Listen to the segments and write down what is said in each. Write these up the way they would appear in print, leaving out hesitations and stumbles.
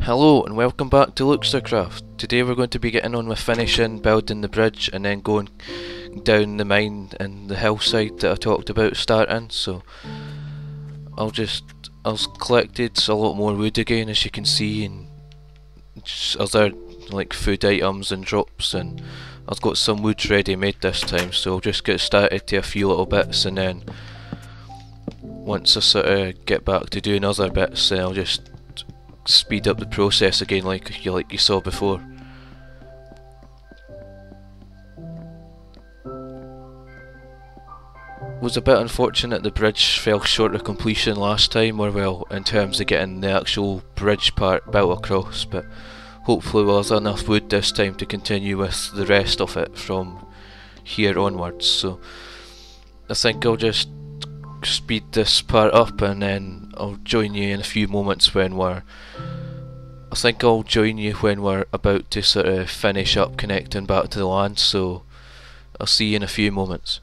Hello and welcome back to LukesterCraft. Today we're going to be getting on with finishing building the bridge and then going down the mine and the hillside that I talked about starting. So I've collected a lot more wood again, as you can see, and just other like food items and drops, and I've got some wood ready made this time, so I'll just get started to a few little bits, and then once I sort of get back to doing other bits, then I'll just speed up the process again like you saw before. It was a bit unfortunate the bridge fell short of completion last time, or well, in terms of getting the actual bridge part built across, but hopefully we'll have enough wood this time to continue with the rest of it from here onwards. So I think I'll just speed this part up and then I'll join you in a few moments when we're about to sort of finish up connecting back to the land, so I'll see you in a few moments.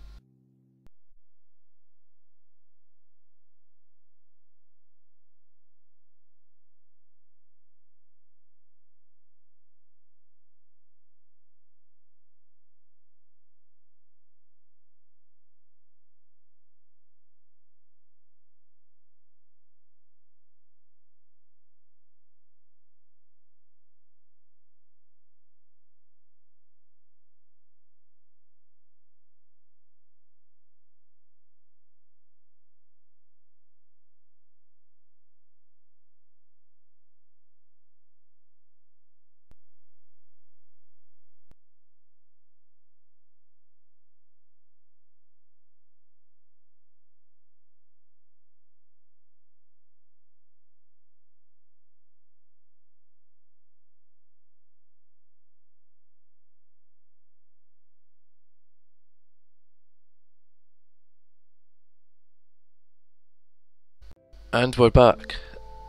And we're back.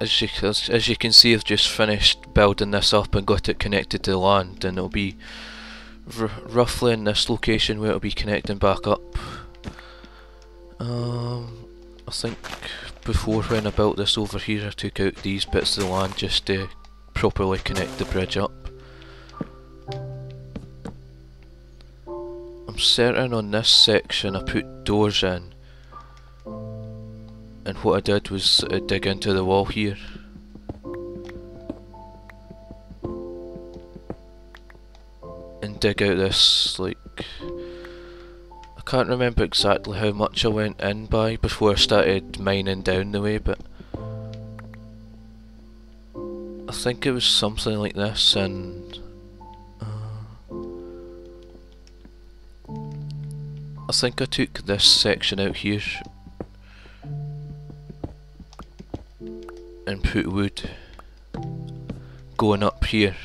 As you can see, I've just finished building this up and got it connected to the land, and it'll be roughly in this location where it'll be connecting back up. I think before, when I built this over here, I took out these bits of the land just to properly connect the bridge up. I'm certain on this section I put doors in, and what I did was dig into the wall here and dig out this, like, I can't remember exactly how much I went in by before I started mining down the way, but I think it was something like this, and I think I took this section out here and put wood going up here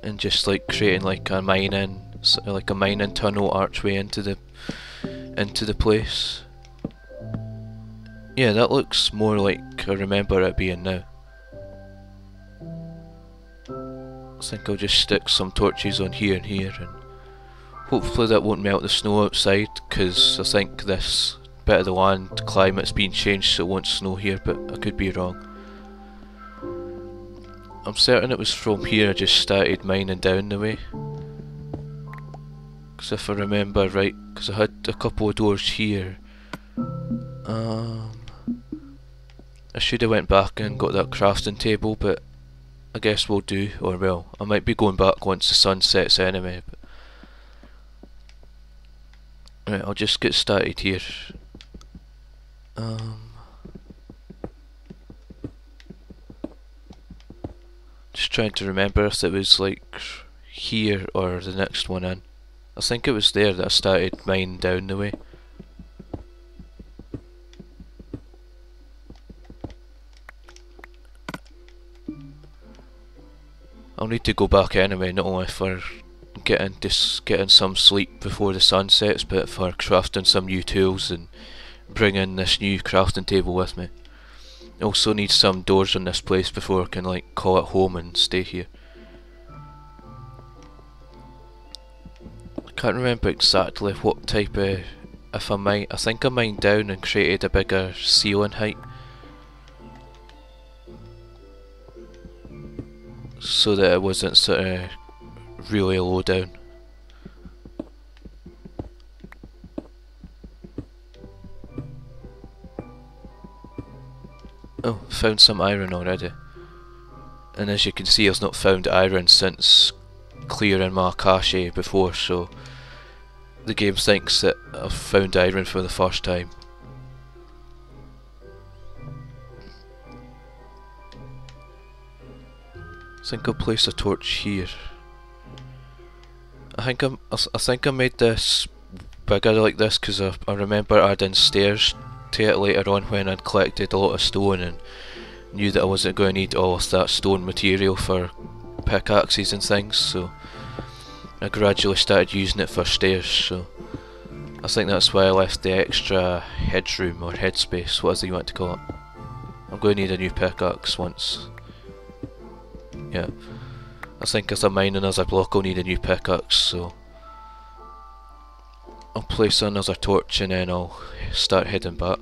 and just like creating like a mining tunnel archway into the place. Yeah, that looks more like I remember it being now. I think I'll just stick some torches on here and here, and hopefully that won't melt the snow outside, because I think this bit of the land climate's been changed so it won't snow here, but I could be wrong. I'm certain it was from here I just started mining down the way, because if I remember right, because I had a couple of doors here. I should have went back and got that crafting table, but I guess we'll do, or well, I might be going back once the sun sets anyway. But right, I'll just get started here. Just trying to remember if it was like here or the next one in. I think it was there that I started mining down the way. I'll need to go back anyway, not only for getting some sleep before the sun sets, but for crafting some new tools and bringing this new crafting table with me. I also need some doors in this place before I can like call it home and stay here. I can't remember exactly what type of, I think I mined down and created a bigger ceiling height. so that it wasn't sort of really low down. Oh, found some iron already. And as you can see, I've not found iron since clearing my cache before, so the game thinks that I've found iron for the first time. I think I'll place a torch here. I think I made this bigger like this because I remember adding stairs to it later on when I'd collected a lot of stone and knew that I wasn't going to need all of that stone material for pickaxes and things, so I gradually started using it for stairs. So I think that's why I left the extra headroom or headspace, whatever you want to call it. I'm going to need a new pickaxe once. Yeah, I think as I mine another block I'll need a new pickaxe, so I'll place another torch and then I'll start heading back.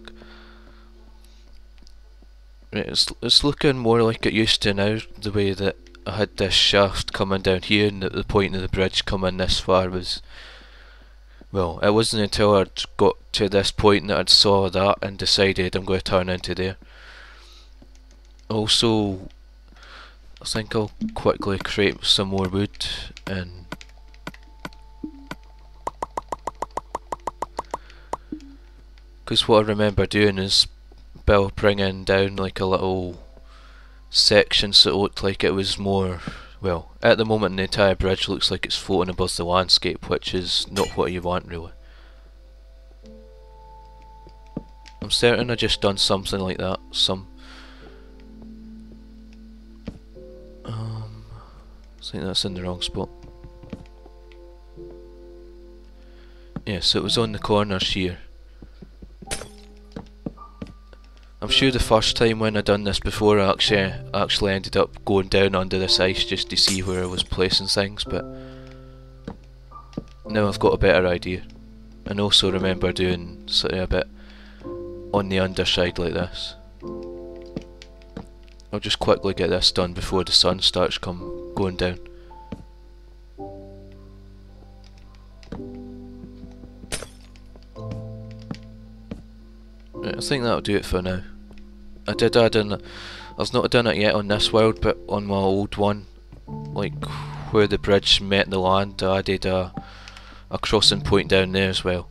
Right, it's looking more like it used to now, the way that I had this shaft coming down here and the point of the bridge coming this far was... Well, it wasn't until I'd got to this point that I'd saw that and decided I'm going to turn into there. Also, I think I'll quickly create some more wood and... Because what I remember doing is bringing down like a little section so it looked like it was more... Well, at the moment the entire bridge looks like it's floating above the landscape, which is not what you want really. I'm certain I just done something like that, I think that's in the wrong spot. Yeah, so it was on the corners here. I'm sure the first time when I done this before I actually ended up going down under this ice just to see where I was placing things, but now I've got a better idea. And also remember doing sort of a bit on the underside like this. I'll just quickly get this done before the sun starts going down. Right, I think that'll do it for now. I did add in, I've not done it yet on this world, but on my old one, like where the bridge met the land, I added a crossing point down there as well.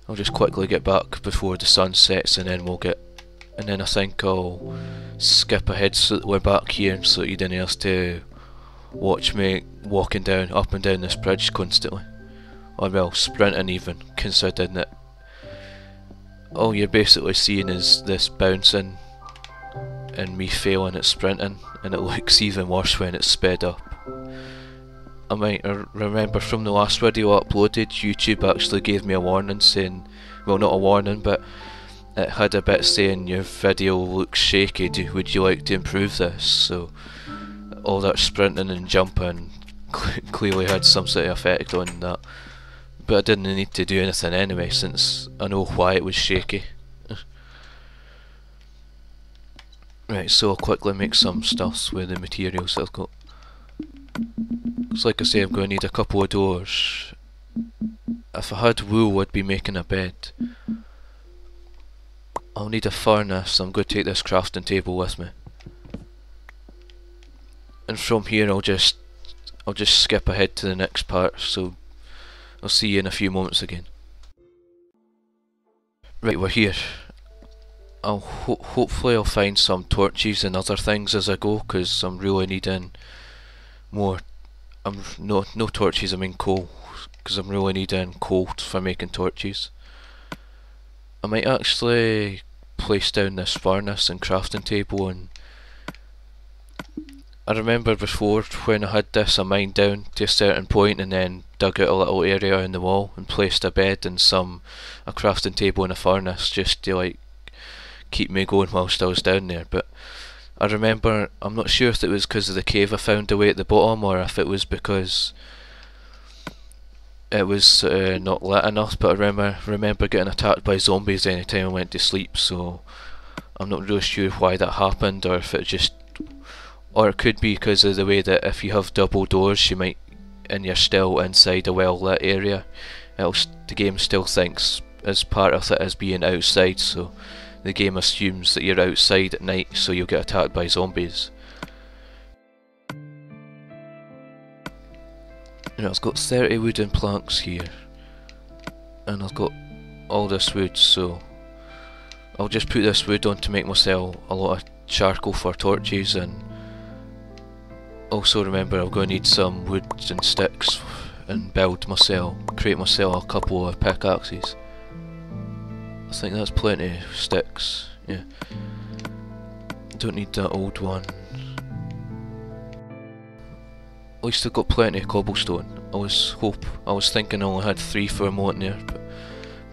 I'll just quickly get back before the sun sets and then we'll get... And then I think I'll skip ahead so that we're back here so that you didn't have to watch me walking down, up and down this bridge constantly. Or well, sprinting even, considering that all you're basically seeing is this bouncing and me failing at sprinting, and it looks even worse when it's sped up. I might remember from the last video I uploaded, YouTube actually gave me a warning saying, well not a warning, but it had a bit saying your video looks shaky, would you like to improve this? So all that sprinting and jumping clearly had some sort of effect on that. But I didn't need to do anything anyway since I know why it was shaky. Right, so I'll quickly make some stuffs with the materials I've got. Because like I say, I'm going to need a couple of doors. If I had wool I'd be making a bed. I'll need a furnace, so I'm going to take this crafting table with me. And from here I'll just skip ahead to the next part, so I'll see you in a few moments again. Right, we're here. Hopefully I'll find some torches and other things as I go, because I'm really needing more. No torches, I mean coal, because I'm really needing coal for making torches. I might actually place down this furnace and crafting table, and I remember before when I had this I mined down to a certain point and then dug out a little area in the wall and placed a bed and a crafting table and a furnace just to like keep me going whilst I was down there. But I remember, I'm not sure if it was because of the cave I found away at the bottom or if it was because it was not lit enough, but I remember getting attacked by zombies anytime I went to sleep, so I'm not really sure why that happened or if it just Or it could be because of the way that if you have double doors, you might, and you're still inside a well lit area, the game still thinks as part of it as being outside, so the game assumes that you're outside at night, so you'll get attacked by zombies. Now I've got 30 wooden planks here, and I've got all this wood, so I'll just put this wood on to make myself a lot of charcoal for torches, and also remember I'm going to need some wood and sticks and create myself a couple of pickaxes. I think that's plenty of sticks, yeah. Don't need that old one. At least I've got plenty of cobblestone. I was thinking I only had 3 for a moment there,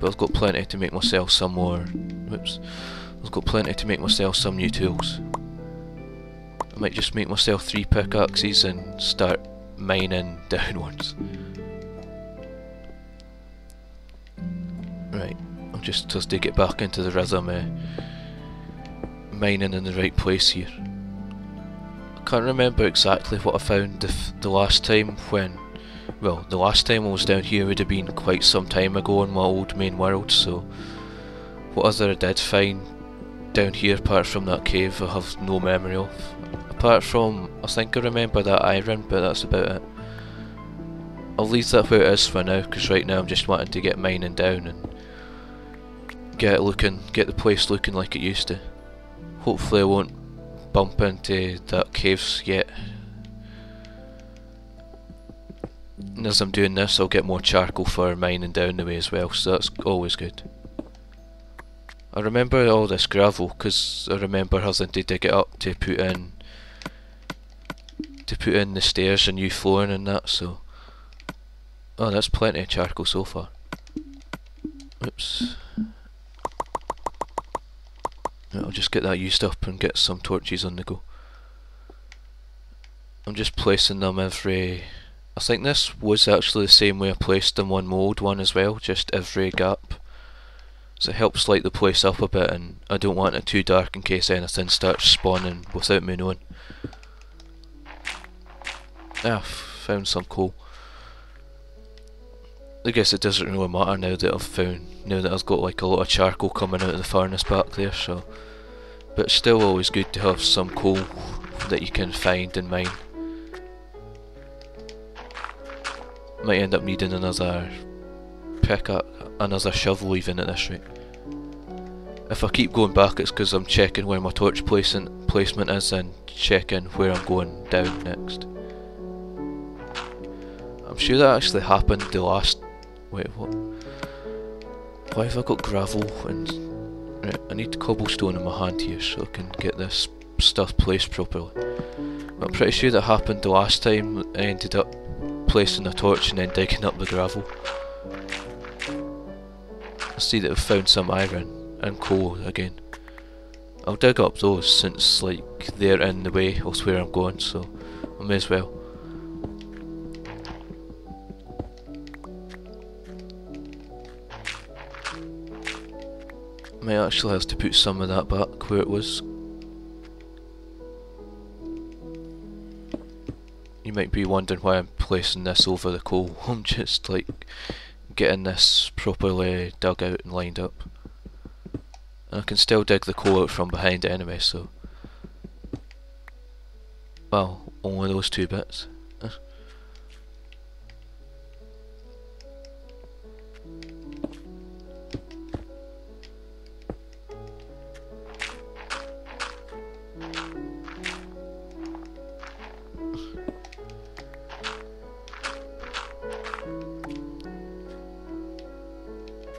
but I've got plenty to make myself some more. Whoops. I've got plenty to make myself some new tools. I might just make myself 3 pickaxes and start mining downwards. Right, I'll just to get back into the rhythm, mining in the right place here. I can't remember exactly what I found the last time the last time I was down here would have been quite some time ago on my old main world, so what other I did find down here apart from that cave I have no memory of. Apart from, I think I remember that iron, but that's about it. I'll leave that where it is for now, because right now I'm just wanting to get mining down and get the place looking like it used to. Hopefully I won't bump into that caves yet. And as I'm doing this, I'll get more charcoal for mining down the way as well, so that's always good. I remember all this gravel because I remember having to dig it up to put in the stairs and new flooring and that, so oh, that's plenty of charcoal so far. Oops. I'll just get that used up and get some torches on the go. I'm just placing them every... I think this was actually the same way I placed them on my old one as well, just every gap. So it helps light the place up a bit, and I don't want it too dark in case anything starts spawning without me knowing. Ah, found some coal. I guess it doesn't really matter now that I've got like a lot of charcoal coming out of the furnace back there, so. But it's still always good to have some coal that you can find and mine. Might end up needing another shovel even at this rate. If I keep going back, it's because I'm checking where my torch placement is and checking where I'm going down next. I'm sure that actually happened the last... Wait, what? Why have I got gravel and... Right, I need cobblestone in my hand here so I can get this stuff placed properly. I'm pretty sure that happened the last time I ended up placing a torch and then digging up the gravel. I see that I've found some iron and coal again. I'll dig up those since like they're in the way of where I'm going, so I may as well. Might actually have to put some of that back where it was. You might be wondering why I'm placing this over the coal. I'm just like getting this properly dug out and lined up. And I can still dig the coal out from behind anyway, so... Well, only those 2 bits.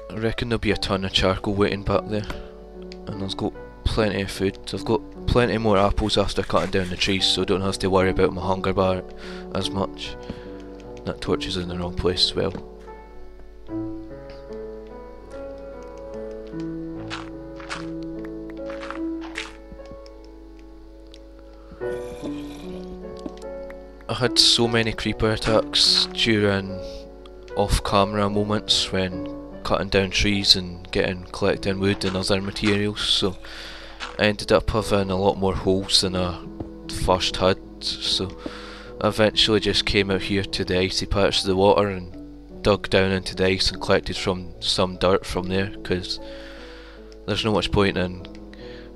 I reckon there'll be a ton of charcoal waiting back there, and I've got plenty of food. I've got plenty more apples after cutting down the trees, so I don't have to worry about my hunger bar as much. That torch is in the wrong place as well. I had so many creeper attacks during off-camera moments when cutting down trees and collecting wood and other materials, so I ended up having a lot more holes than I first had, so I eventually just came out here to the icy patch of the water and dug down into the ice and collected some dirt from there, because there's no much point in,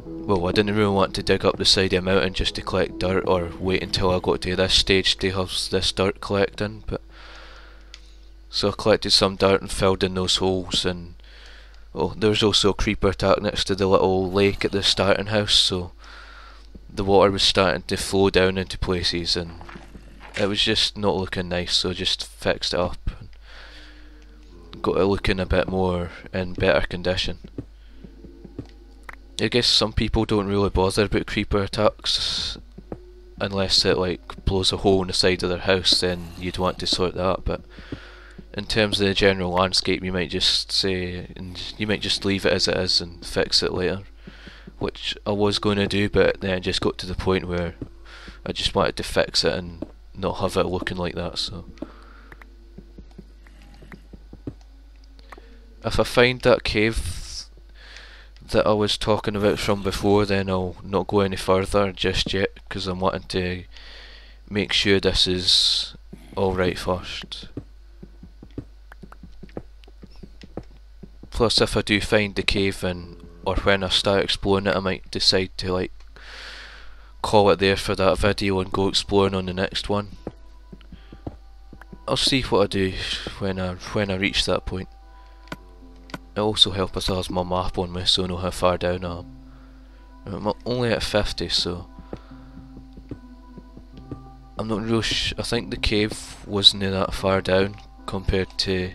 well, I didn't really want to dig up the side of a mountain just to collect dirt, or wait until I got to this stage to have this dirt collecting. But so I collected some dirt and filled in those holes, and well, there was also a creeper attack next to the little lake at the starting house, so the water was starting to flow down into places and it was just not looking nice, so I just fixed it up and got it looking a bit more in better condition. I guess some people don't really bother about creeper attacks unless it like blows a hole in the side of their house, then you'd want to sort that out. But in terms of the general landscape, you might just leave it as it is and fix it later, which I was going to do, but then it just got to the point where I just wanted to fix it and not have it looking like that. So if I find that cave that I was talking about from before, then I'll not go any further just yet, because I'm wanting to make sure this is alright first. Plus, if I do find the cave or when I start exploring it, I might decide to like call it there for that video and go exploring on the next one. I'll see what I do when I reach that point. It'll also help us have my map on me so I know how far down I am. I'm only at 50, so I'm not real I think the cave wasn't that far down compared to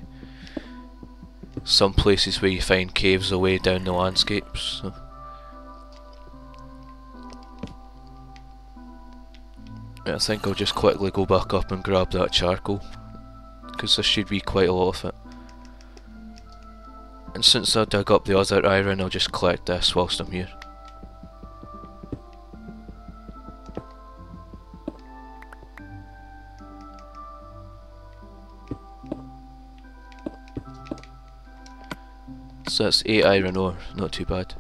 some places where you find caves away down the landscapes. So I think I'll just quickly go back up and grab that charcoal, because there should be quite a lot of it. And since I dug up the other iron, I'll just collect this whilst I'm here. So that's 8 iron ore, not too bad.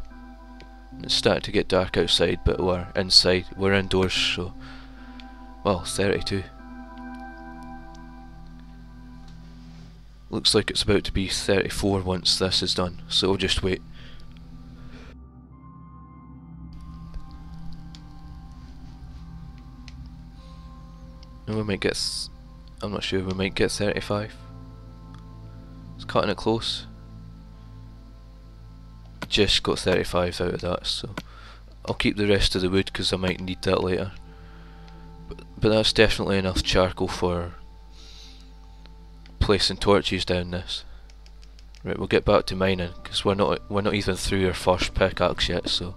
It's starting to get dark outside, but we're indoors, so well, 32. Looks like it's about to be 34 once this is done, so we'll just wait. And we might get, I'm not sure, we might get 35. It's cutting it close. Just got 35 out of that, so I'll keep the rest of the wood because I might need that later. But that's definitely enough charcoal for placing torches down this. Right, we'll get back to mining because we're not even through our first pickaxe yet, so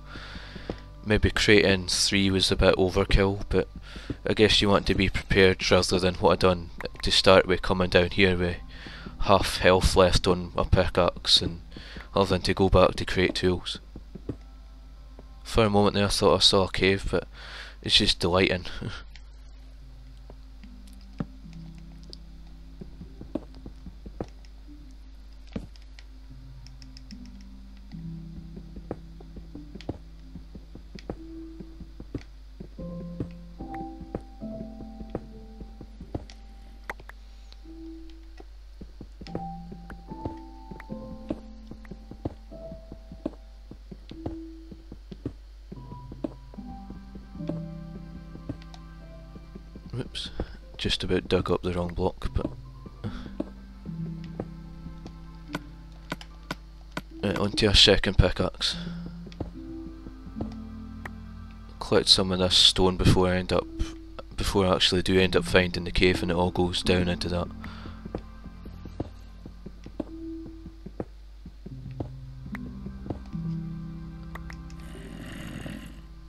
maybe creating 3 was a bit overkill, but I guess you want to be prepared rather than what I done to start with, coming down here with half health left on my pickaxe and having to go back to create tools. For a moment there I thought I saw a cave, but it's just delighting. Whoops, just about dug up the wrong block, but right, onto our second pickaxe. Collect some of this stone before I actually do end up finding the cave, and it all goes down into that.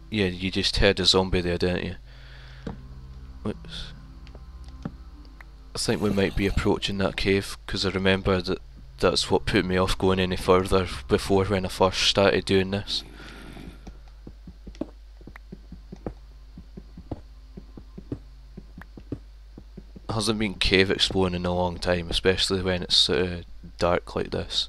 Yeah, you just heard a zombie there, didn't you? Whoops. I think we might be approaching that cave, because I remember that's what put me off going any further before when I first started doing this. I hasn't been cave exploring in a long time, especially when it's sort of dark like this.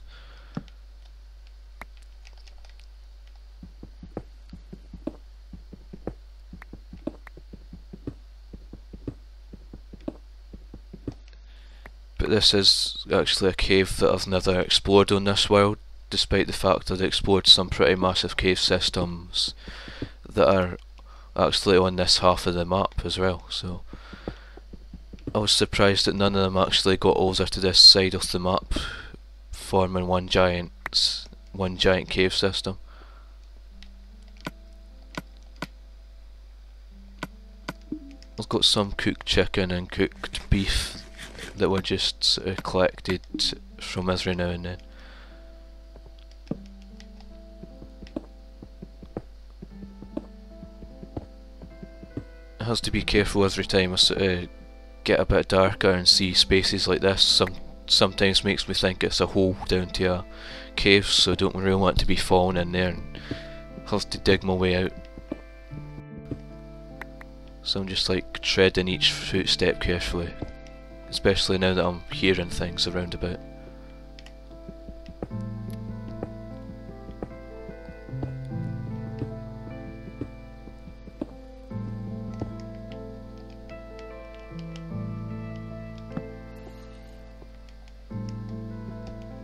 this is actually a cave that I've never explored on this world, despite the fact I've explored some pretty massive cave systems that are actually on this half of the map as well, so I was surprised that none of them actually got over to this side of the map, forming one giant cave system. I've got some cooked chicken and cooked beef that were just collected from every now and then. It has to be careful every time I get a bit darker and see spaces like this. Sometimes makes me think it's a hole down to a cave, so I don't really want to be falling in there and have to dig my way out. So I'm just like treading each footstep carefully, especially now that I'm hearing things around about.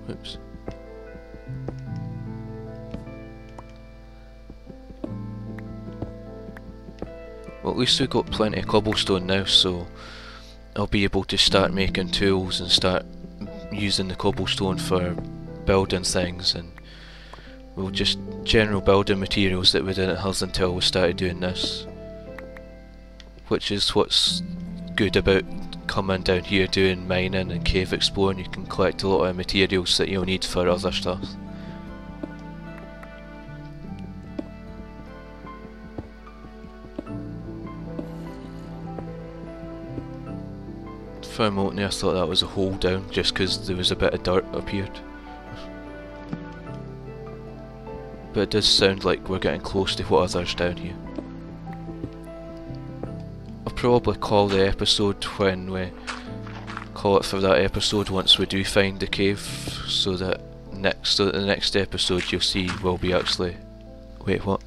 Oops. Well, at least we've got plenty of cobblestone now, so I'll be able to start making tools and start using the cobblestone for building things, and well, just general building materials that we didn't have until we started doing this. Which is what's good about coming down here doing mining and cave exploring. You can collect a lot of materials that you'll need for other stuff. For a moment there I thought that was a hole down just because there was a bit of dirt appeared. But it does sound like we're getting close to what others down here. I'll probably call the episode when we call it for that episode once we do find the cave, so that the next episode you'll see will be actually... Wait, what?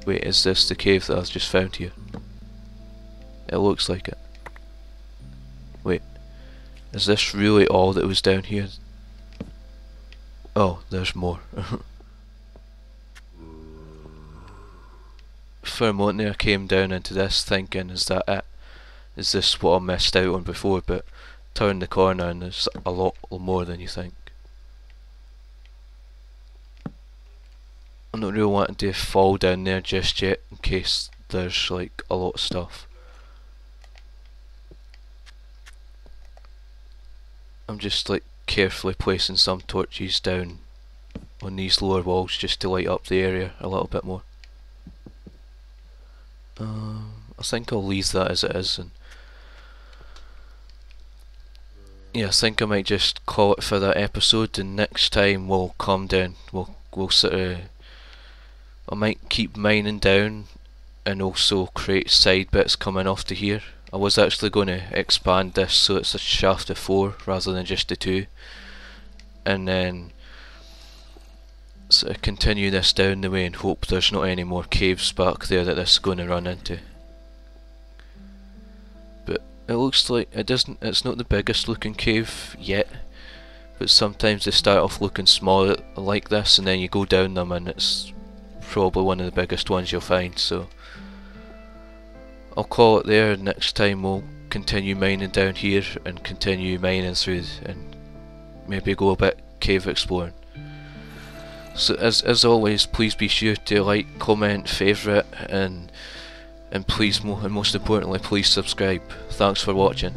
Wait, is this the cave that I've just found here? It looks like it. Wait, is this really all that was down here? Oh, there's more. For a moment there I came down into this thinking, is that it? Is this what I missed out on before? But turn the corner and there's a lot more than you think. I'm not really wanting to fall down there just yet in case there's like a lot of stuff. I'm just like carefully placing some torches down on these lower walls just to light up the area a little bit more. I think I'll leave that as it is, and yeah, I think I might just call it for that episode, and next time we'll come down, we'll sort of, I might keep mining down and also create side bits coming off to here. I was actually going to expand this so it's a shaft of 4 rather than just a 2, and then sort of continue this down the way and hope there's not any more caves back there that this is going to run into. But it looks like it's not the biggest looking cave yet, but sometimes they start off looking small like this and then you go down them and it's probably one of the biggest ones you'll find, so I'll call it there. Next time we'll continue mining down here and continue mining through and maybe go a bit cave exploring. So as always, please be sure to like, comment, favourite, and please, and most importantly, please subscribe. Thanks for watching.